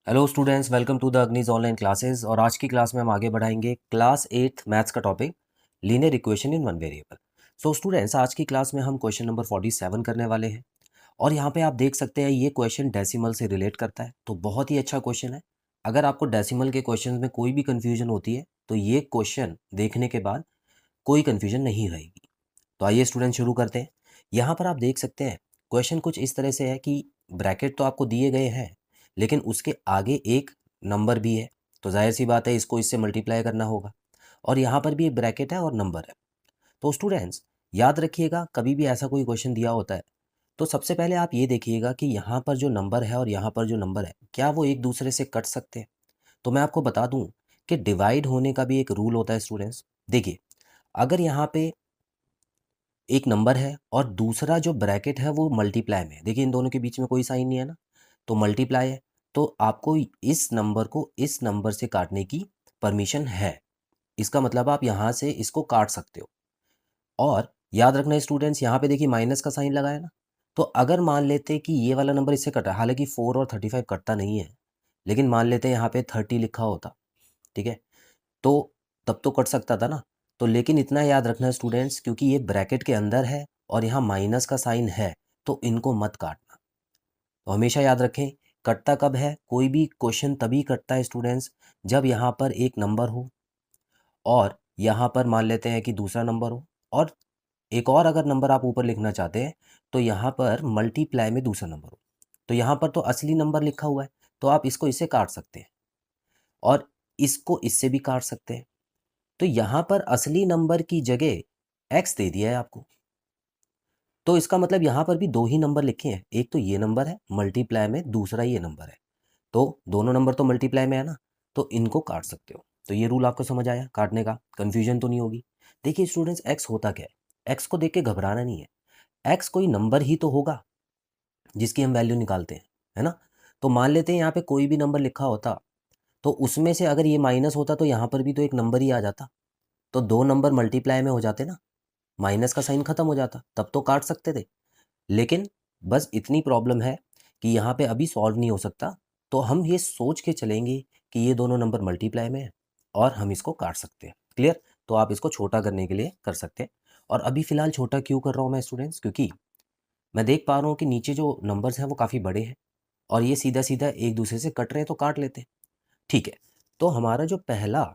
Hello students, welcome to the Agnij online classes. और आज की क्लास में हम आगे बढ़ाएंगे क्लास 8 मैथ्स का topic linear equation in one variable. So students, आज की क्लास में हम क्वेश्चन नंबर 47 करने वाले हैं। और यहाँ पे आप देख सकते हैं ये क्वेश्चन डेसिमल से रिलेट करता है, तो बहुत ही अच्छा क्वेश्चन है। अगर आपको डेसिमल के क्वेश्चन में कोई भी कन्फ्यूजन होती है तो ये क्वेश्चन देखने के बाद कोई कन्फ्यूजन नहीं रहेगी। तो आइए स्टूडेंट शुरू करते हैं। यहाँ पर आप देख सकते हैं क्वेश्चन कुछ इस तरह से है कि ब्रैकेट तो आपको दिए गए हैं, लेकिन उसके आगे एक नंबर भी है, तो जाहिर सी बात है इसको इससे मल्टीप्लाई करना होगा। और यहाँ पर भी एक ब्रैकेट है और नंबर है। तो स्टूडेंट्स याद रखिएगा, कभी भी ऐसा कोई क्वेश्चन दिया होता है तो सबसे पहले आप ये देखिएगा कि यहाँ पर जो नंबर है और यहाँ पर जो नंबर है, क्या वो एक दूसरे से कट सकते हैं। तो मैं आपको बता दूं कि डिवाइड होने का भी एक रूल होता है स्टूडेंट्स। देखिए, अगर यहाँ पे एक नंबर है और दूसरा जो ब्रैकेट है वो मल्टीप्लाई में है, देखिए इन दोनों के बीच में कोई साइन नहीं है ना, तो मल्टीप्लाई है, तो आपको इस नंबर को इस नंबर से काटने की परमिशन है। इसका मतलब आप यहाँ से इसको काट सकते हो। और याद रखना स्टूडेंट्स, यहाँ पे देखिए माइनस का साइन लगा है ना, तो अगर मान लेते कि ये वाला नंबर इससे कटा, हालांकि 4 और 35 कटता नहीं है, लेकिन मान लेते हैं यहाँ पे 30 लिखा होता, ठीक है, तो तब तो कट सकता था ना। तो लेकिन इतना याद रखना स्टूडेंट्स, क्योंकि ये ब्रैकेट के अंदर है और यहाँ माइनस का साइन है, तो इनको मत काटना। तो हमेशा याद रखें, कटता कब है, कोई भी क्वेश्चन तभी कटता है स्टूडेंट्स जब यहाँ पर एक नंबर हो और यहाँ पर मान लेते हैं कि दूसरा नंबर हो, और एक और अगर नंबर आप ऊपर लिखना चाहते हैं तो यहाँ पर मल्टीप्लाई में दूसरा नंबर हो। तो यहाँ पर तो असली नंबर लिखा हुआ है, तो आप इसको इससे काट सकते हैं और इसको इससे भी काट सकते हैं। तो यहाँ पर असली नंबर की जगह एक्स दे दिया है आपको, तो इसका मतलब यहाँ पर भी दो ही नंबर लिखे हैं, एक तो ये नंबर है मल्टीप्लाई में, दूसरा ये नंबर है, तो दोनों नंबर तो मल्टीप्लाई में है ना, तो इनको काट सकते हो। तो ये रूल आपको समझ आया काटने का, कन्फ्यूजन तो नहीं होगी। देखिए स्टूडेंट्स, एक्स होता क्या है, एक्स को देख के घबराना नहीं है। एक्स कोई नंबर ही तो होगा जिसकी हम वैल्यू निकालते हैं, है ना। तो मान लेते हैं यहाँ पे कोई भी नंबर लिखा होता, तो उसमें से अगर ये माइनस होता तो यहाँ पर भी तो एक नंबर ही आ जाता, तो दो नंबर मल्टीप्लाई में हो जाते ना, माइनस का साइन खत्म हो जाता, तब तो काट सकते थे। लेकिन बस इतनी प्रॉब्लम है कि यहाँ पे अभी सॉल्व नहीं हो सकता, तो हम ये सोच के चलेंगे कि ये दोनों नंबर मल्टीप्लाई में है और हम इसको काट सकते हैं। क्लियर? तो आप इसको छोटा करने के लिए कर सकते हैं। और अभी फ़िलहाल छोटा क्यों कर रहा हूँ मैं स्टूडेंट्स, क्योंकि मैं देख पा रहा हूँ कि नीचे जो नंबर्स हैं वो काफ़ी बड़े हैं और ये सीधा-सीधा एक दूसरे से कट रहे हैं, तो काट लेते हैं। ठीक है, तो हमारा जो पहला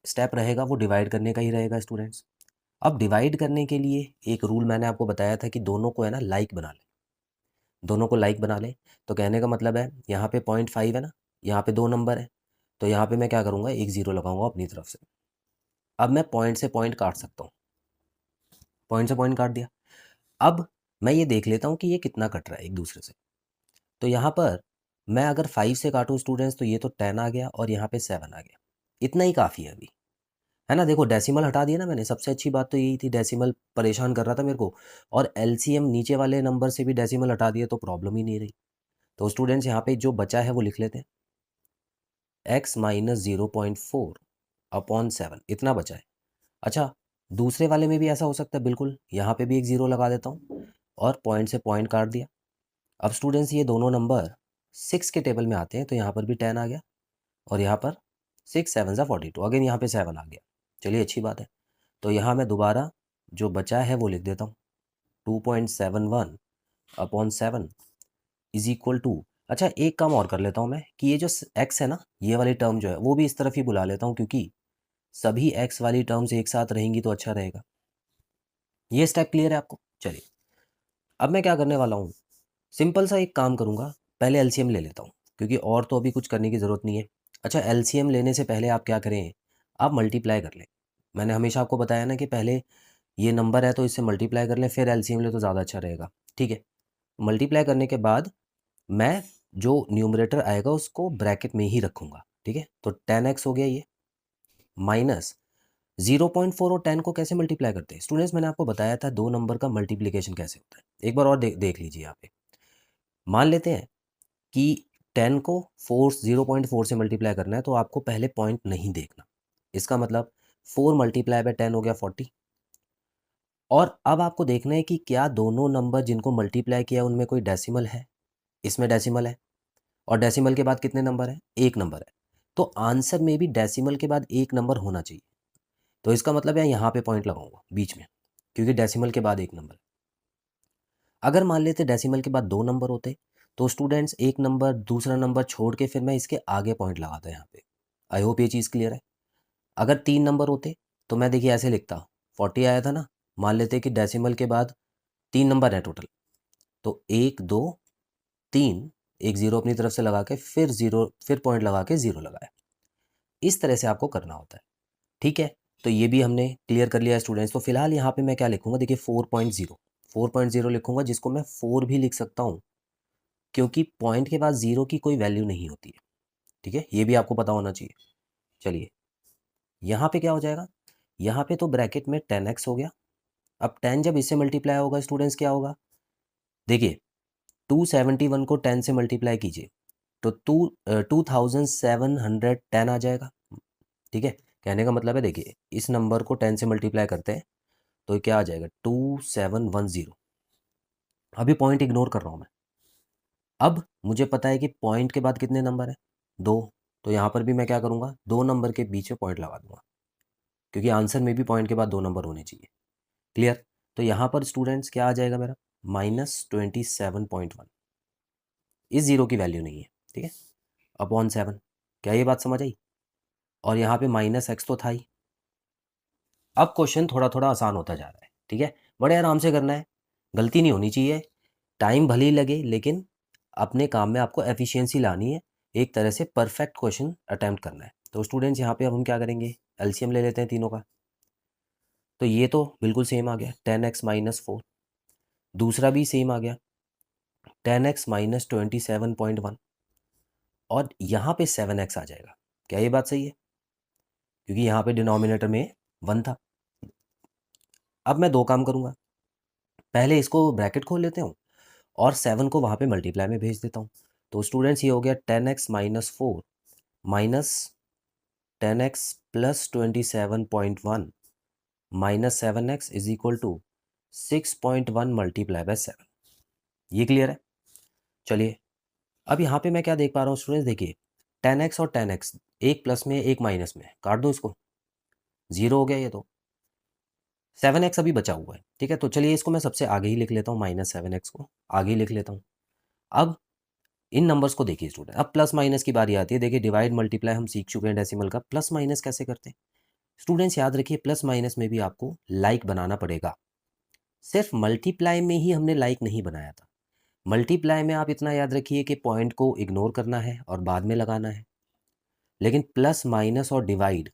स्टेप रहेगा वो डिवाइड करने का ही रहेगा स्टूडेंट्स। अब डिवाइड करने के लिए एक रूल मैंने आपको बताया था कि दोनों को है ना लाइक बना लें, दोनों को लाइक बना लें। तो कहने का मतलब है यहाँ पे 0.5 है ना, यहाँ पे दो नंबर है, तो यहाँ पे मैं क्या करूँगा, एक ज़ीरो लगाऊंगा अपनी तरफ से। अब मैं पॉइंट से पॉइंट काट सकता हूँ, पॉइंट से पॉइंट काट दिया। अब मैं ये देख लेता हूँ कि ये कितना कट रहा है एक दूसरे से। तो यहाँ पर मैं अगर 5 से काटूँ स्टूडेंट्स, तो ये तो 10 आ गया और यहाँ पे 7 आ गया। इतना ही काफ़ी है अभी, है ना। देखो डेसिमल हटा दिया ना मैंने, सबसे अच्छी बात तो यही थी, डेसिमल परेशान कर रहा था मेरे को, और एलसीएम नीचे वाले नंबर से भी डेसिमल हटा दिया तो प्रॉब्लम ही नहीं रही। तो स्टूडेंट्स यहाँ पे जो बचा है वो लिख लेते हैं, x माइनस 0.4 अपॉन 7, इतना बचा है। अच्छा, दूसरे वाले में भी ऐसा हो सकता है, बिल्कुल यहाँ पे भी एक ज़ीरो लगा देता हूँ और पॉइंट से पॉइंट काट दिया। अब स्टूडेंट्स ये दोनों नंबर 6 के टेबल में आते हैं, तो यहाँ पर भी 10 आ गया और यहाँ पर 6 7 ज़ा 42, अगेन यहाँ पे 7 आ गया। चलिए अच्छी बात है। तो यहाँ मैं दोबारा जो बचा है वो लिख देता हूँ, 2.71 अपॉन 7 इज इक्वल टू, अच्छा एक काम और कर लेता हूँ मैं कि ये जो एक्स है ना, ये वाली टर्म जो है वो भी इस तरफ ही बुला लेता हूँ, क्योंकि सभी एक्स वाली टर्म्स एक साथ रहेंगी तो अच्छा रहेगा। ये स्टेप क्लियर है आपको? चलिए, अब मैं क्या करने वाला हूँ, सिंपल सा एक काम करूँगा, पहले एलसीएम ले लेता हूँ, क्योंकि और तो अभी कुछ करने की ज़रूरत नहीं है। अच्छा, एलसीएम लेने से पहले आप क्या करें, आप मल्टीप्लाई कर लें। मैंने हमेशा आपको बताया ना कि पहले ये नंबर है तो इससे मल्टीप्लाई कर लें, फिर एलसीएम ले तो ज़्यादा अच्छा रहेगा। ठीक है, मल्टीप्लाई करने के बाद मैं जो न्यूमरेटर आएगा उसको ब्रैकेट में ही रखूँगा। ठीक है, तो 10x हो गया ये, माइनस 0.4 और 10 को कैसे मल्टीप्लाई करते हैं स्टूडेंट्स, मैंने आपको बताया था दो नंबर का मल्टीप्लिकेशन कैसे होता है। एक बार और देख लीजिए यहाँ पे। मान लेते हैं कि 10 को 0.4 से मल्टीप्लाई करना है, तो आपको पहले पॉइंट नहीं देखना। इसका मतलब 4 मल्टीप्लाई बाय 10 हो गया 40। और अब आपको देखना है कि क्या दोनों नंबर जिनको मल्टीप्लाई किया उनमें कोई डेसिमल है, इसमें डेसिमल है। और डेसिमल के बाद कितने नंबर है, एक नंबर है। तो आंसर में भी डेसिमल के बाद एक नंबर होना चाहिए। तो इसका मतलब है यहाँ पे पॉइंट लगाऊंगा बीच में, क्योंकि डेसिमल के बाद एक नंबर है। अगर मान लेते डेसिमल के बाद दो नंबर होते तो स्टूडेंट्स एक नंबर दूसरा नंबर छोड़ के फिर मैं इसके आगे पॉइंट लगाता यहाँ पे। आई होप ये चीज़ क्लियर है। अगर तीन नंबर होते तो मैं देखिए ऐसे लिखता, 40 आया था ना, मान लेते कि डेसिमल के बाद तीन नंबर है टोटल, तो एक दो तीन, एक ज़ीरो अपनी तरफ से लगा के फिर ज़ीरो, फिर पॉइंट लगा के ज़ीरो लगाया। इस तरह से आपको करना होता है, ठीक है। तो ये भी हमने क्लियर कर लिया स्टूडेंट्स। तो फिलहाल यहाँ पे मैं क्या लिखूंगा, देखिए 4.0 लिखूंगा, जिसको मैं 4 भी लिख सकता हूँ, क्योंकि पॉइंट के बाद ज़ीरो की कोई वैल्यू नहीं होती है, ठीक है। ये भी आपको पता होना चाहिए। चलिए यहाँ पे क्या हो जाएगा, यहाँ पे तो ब्रैकेट में 10x हो गया। अब 10 जब इससे मल्टीप्लाई होगा स्टूडेंट्स क्या होगा, देखिए 271 को 10 से मल्टीप्लाई कीजिए तो 2710 आ जाएगा, ठीक है। कहने का मतलब है देखिए इस नंबर को 10 से मल्टीप्लाई करते हैं तो क्या आ जाएगा 2710। अभी पॉइंट इग्नोर कर रहा हूँ मैं। अब मुझे पता है कि पॉइंट के बाद कितने नंबर है, दो। तो यहाँ पर भी मैं क्या करूँगा, दो नंबर के बीच में पॉइंट लगा दूंगा, क्योंकि आंसर में भी पॉइंट के बाद दो नंबर होने चाहिए। क्लियर। तो यहाँ पर स्टूडेंट्स क्या आ जाएगा मेरा, -27.1। इस जीरो की वैल्यू नहीं है, ठीक है, अपॉन 7। क्या ये बात समझ आई। और यहाँ पे -x तो था ही। अब क्वेश्चन थोड़ा थोड़ा आसान होता जा रहा है, ठीक है। बड़े आराम से करना है, गलती नहीं होनी चाहिए। टाइम भले ही लगे लेकिन अपने काम में आपको एफिशिएंसी लानी है, एक तरह से परफेक्ट क्वेश्चन अटैम्प्ट करना है। तो स्टूडेंट्स यहाँ पे अब हम क्या करेंगे, एलसीएम ले लेते हैं तीनों का। तो ये तो बिल्कुल सेम आ गया 10x - 4, दूसरा भी सेम आ गया 10x - 27.1, और यहाँ पे 7x आ जाएगा। क्या ये बात सही है, क्योंकि यहाँ पे डिनोमिनेटर में 1 था। अब मैं दो काम करूँगा, पहले इसको ब्रैकेट खोल लेते हूँ और 7 को वहाँ पे मल्टीप्लाई में भेज देता हूँ। तो स्टूडेंट्स ये हो गया 10x - 4 minus 10x + 27.1 minus 7x is equal to 6.1 multiply by 7। ये क्लियर है। चलिए अब यहाँ पे मैं क्या देख पा रहा हूँ स्टूडेंट्स, देखिए 10x और 10x, एक प्लस में एक माइनस में, काट दो इसको, जीरो हो गया ये तो। 7x अभी बचा हुआ है, ठीक है। तो चलिए इसको मैं सबसे आगे ही लिख लेता हूँ, -7x को आगे ही लिख लेता हूँ। अब इन नंबर्स को देखिए स्टूडेंट, अब प्लस माइनस की बारी आती है। देखिए डिवाइड मल्टीप्लाई हम सीख चुके हैं डेसिमल का, प्लस माइनस कैसे करते हैं स्टूडेंट्स, याद रखिए प्लस माइनस में भी आपको लाइक बनाना पड़ेगा। सिर्फ मल्टीप्लाई में ही हमने लाइक नहीं बनाया था। मल्टीप्लाई में आप इतना याद रखिए कि पॉइंट को इग्नोर करना है और बाद में लगाना है, लेकिन प्लस माइनस और डिवाइड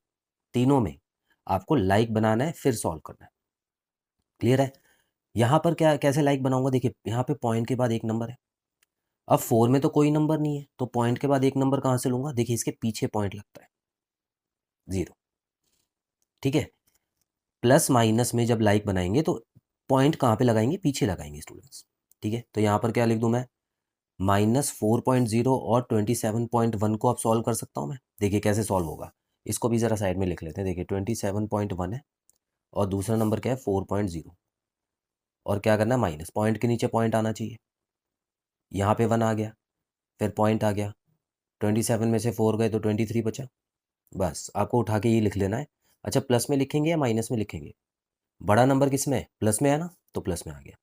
तीनों में आपको लाइक बनाना है फिर सॉल्व करना है। क्लियर है। यहाँ पर क्या कैसे लाइक बनाऊंगा, देखिए यहाँ पे पॉइंट के बाद एक नंबर है। अब 4 में तो कोई नंबर नहीं है, तो पॉइंट के बाद एक नंबर कहाँ से लूंगा, देखिए इसके पीछे पॉइंट लगता है 0, ठीक है। प्लस माइनस में जब लाइक बनाएंगे तो पॉइंट कहाँ पे लगाएंगे, पीछे लगाएंगे स्टूडेंट्स, ठीक है। तो यहाँ पर क्या लिख दूँ मैं, -4.0 और 27.1 को अब सॉल्व कर सकता हूँ मैं। देखिए कैसे सॉल्व होगा, इसको भी ज़रा साइड में लिख लेते हैं। देखिए 27.1 है और दूसरा नंबर क्या है 4.0, और क्या करना है माइनस, पॉइंट के नीचे पॉइंट आना चाहिए। यहाँ पे 1 आ गया, फिर पॉइंट आ गया, 27 में से 4 गए तो 23 बचा। बस आपको उठा के ये लिख लेना है। अच्छा प्लस में लिखेंगे या माइनस में लिखेंगे, बड़ा नंबर किस में है, प्लस में है ना, तो प्लस में आ गया।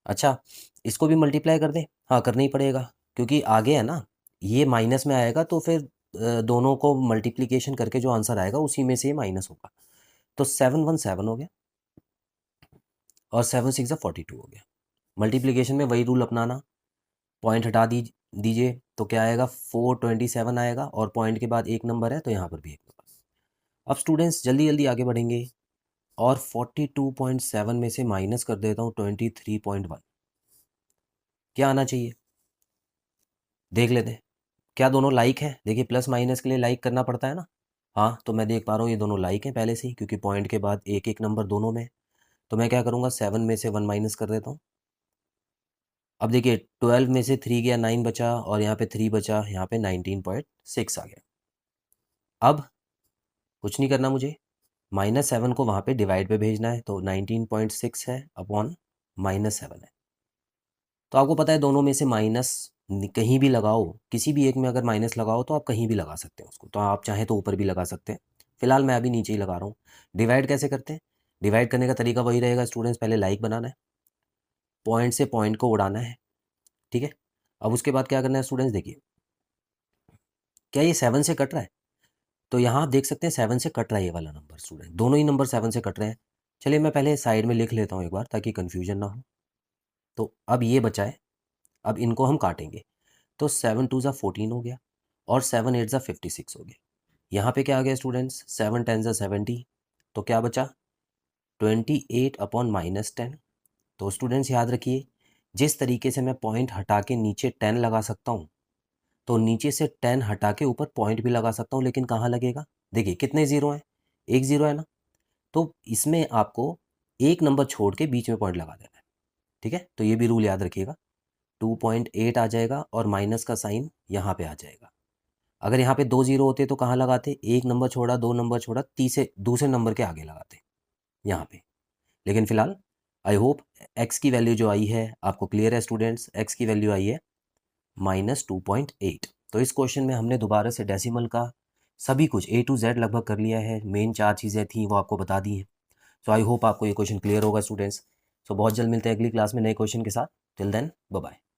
अच्छा इसको भी मल्टीप्लाई कर दें, हाँ करना ही पड़ेगा, क्योंकि आगे है ना, ये माइनस में आएगा तो फिर दोनों को मल्टीप्लिकेशन करके जो आंसर आएगा उसी में से ये माइनस होगा। तो 717 हो गया और 7 6 42 हो गया। मल्टीप्लिकेशन में वही रूल अपनाना, पॉइंट हटा दीजिए तो क्या आएगा 427 आएगा, और पॉइंट के बाद एक नंबर है तो यहाँ पर भी एक नंबर। अब स्टूडेंट्स जल्दी जल्दी आगे बढ़ेंगे, और 42.7 में से माइनस कर देता हूँ 23.1, क्या आना चाहिए देख लेते हैं। क्या दोनों लाइक हैं, देखिए प्लस माइनस के लिए लाइक करना पड़ता है ना। हाँ तो मैं देख पा रहा हूँ ये दोनों लाइक हैं पहले से ही, क्योंकि पॉइंट के बाद एक एक नंबर दोनों में है। तो मैं क्या करूँगा 7 में से 1 माइनस कर देता हूँ। अब देखिए 12 में से 3 गया 9 बचा, और यहाँ पे 3 बचा, यहाँ पे 19.6 आ गया। अब कुछ नहीं करना मुझे, -7 को वहाँ पे डिवाइड पे भेजना है, तो 19.6 है अपॉन -7 है। तो आपको पता है दोनों में से माइनस कहीं भी लगाओ, किसी भी एक में अगर माइनस लगाओ तो आप कहीं भी लगा सकते हैं उसको, तो आप चाहें तो ऊपर भी लगा सकते हैं। फिलहाल मैं अभी नीचे ही लगा रहा हूँ। डिवाइड कैसे करते हैं? डिवाइड करने का तरीका वही रहेगा स्टूडेंट्स, पहले लाइक बनाना है, पॉइंट से पॉइंट को उड़ाना है, ठीक है। अब उसके बाद क्या करना है स्टूडेंट्स, देखिए क्या ये 7 से कट रहा है? तो यहाँ आप देख सकते हैं 7 से कट रहा है ये वाला नंबर स्टूडेंट, दोनों ही नंबर 7 से कट रहे हैं। चलिए मैं पहले साइड में लिख लेता हूँ एक बार ताकि कन्फ्यूजन ना हो। तो अब ये बचा है, अब इनको हम काटेंगे। तो 7 2 ज़ा 14 हो गया और 7 8 ज़ा 56 हो गया। यहाँ पे क्या आ गया स्टूडेंट्स, 7 10 ज़ा 70, तो क्या बचा 28 अपॉन -10। तो स्टूडेंट्स याद रखिए, जिस तरीके से मैं पॉइंट हटा के नीचे 10 लगा सकता हूँ, तो नीचे से 10 हटा के ऊपर पॉइंट भी लगा सकता हूँ, लेकिन कहाँ लगेगा? देखिए कितने ज़ीरो हैं, एक ज़ीरो है ना, तो इसमें आपको एक नंबर छोड़ के बीच में पॉइंट लगा देना है, ठीक है। तो ये भी रूल याद रखिएगा, 2.8 आ जाएगा और माइनस का साइन यहाँ पे आ जाएगा। अगर यहाँ पे 2 ज़ीरो होते तो कहाँ लगाते? एक नंबर छोड़ा, 2 नंबर छोड़ा, तीसरे दूसरे नंबर के आगे लगाते यहाँ पे। लेकिन फिलहाल आई होप एक्स की वैल्यू जो आई है आपको क्लियर है स्टूडेंट्स, एक्स की वैल्यू आई है -2.8। तो इस क्वेश्चन में हमने दोबारा से डेसिमल का सभी कुछ A to Z लगभग कर लिया है, मेन 4 चीज़ें थी वो आपको बता दी हैं। सो आई होप आपको ये क्वेश्चन क्लियर होगा स्टूडेंट्स। सो बहुत जल्द मिलते हैं अगली क्लास में नए क्वेश्चन के साथ। Till then bye bye.